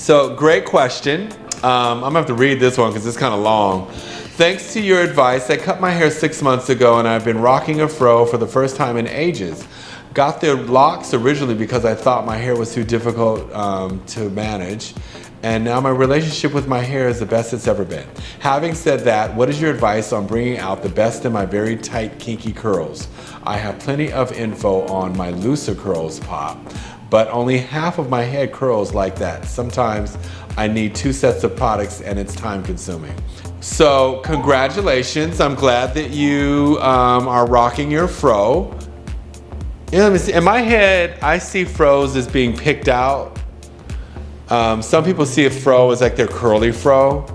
So great question. I'm gonna have to read this one because it's kind of long. Thanks to your advice, I cut my hair 6 months ago and I've been rocking a fro for the first time in ages. Got the locks originally because I thought my hair was too difficult to manage. And now my relationship with my hair is the best it's ever been. Having said that, what is your advice on bringing out the best in my very tight, kinky curls? I have plenty of info on my looser curls pop, but only half of my head curls like that. Sometimes I need 2 sets of products and it's time consuming. So congratulations, I'm glad that you are rocking your fro. Yeah, let me see. In my head, I see fros as being picked out. Some people see a fro as like their curly fro.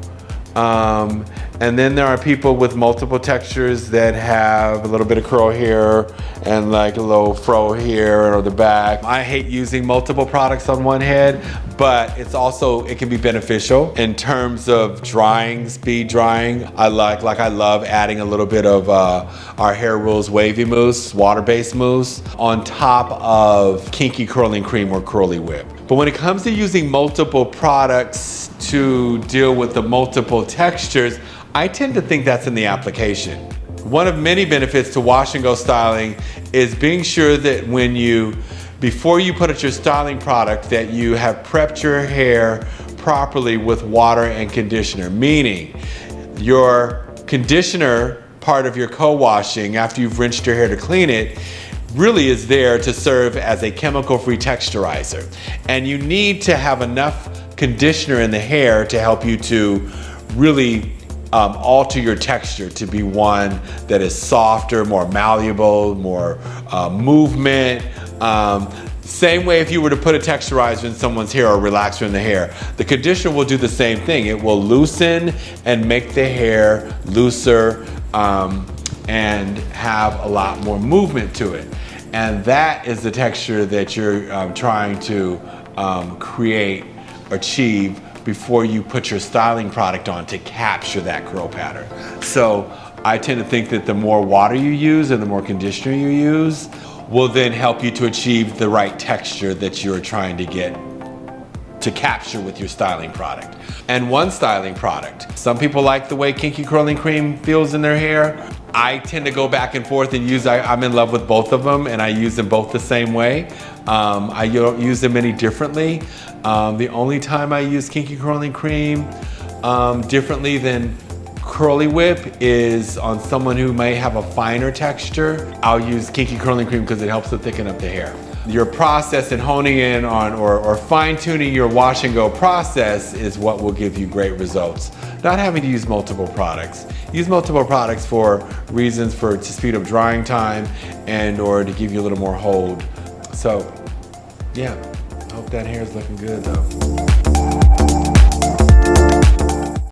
And then there are people with multiple textures that have a little bit of curl here and like a little fro here or the back. I hate using multiple products on one head, but it can be beneficial in terms of drying, speed drying. I love adding a little bit of our Hair Rules Wavy Mousse, water-based mousse, on top of Kinky Curling Cream or Curly Whip. But when it comes to using multiple products to deal with the multiple textures, I tend to think that's in the application. One of many benefits to wash and go styling is being sure that before you put out your styling product, that you have prepped your hair properly with water and conditioner, meaning your conditioner part of your co-washing after you've rinsed your hair to clean it really is there to serve as a chemical-free texturizer. And you need to have enough conditioner in the hair to help you to really alter your texture to be one that is softer, more malleable, more movement. Same way if you were to put a texturizer in someone's hair or relaxer in the hair, the conditioner will do the same thing. It will loosen and make the hair looser and have a lot more movement to it. And that is the texture that you're trying to achieve before you put your styling product on to capture that curl pattern. So I tend to think that the more water you use and the more conditioner you use will then help you to achieve the right texture that you're trying to get to capture with your styling product. And one styling product. Some people like the way Kinky Curling Cream feels in their hair. I tend to go back and forth and I'm in love with both of them and I use them both the same way. I don't use them any differently. The only time I use Kinky Curling Cream differently than Curly Whip is on someone who may have a finer texture. I'll use Kinky Curling Cream because it helps to thicken up the hair. Your process in honing in on or fine-tuning your wash and go process is what will give you great results. Not having to use multiple products. Use multiple products for reasons to speed up drying time and or to give you a little more hold. So yeah, I hope that hair is looking good though.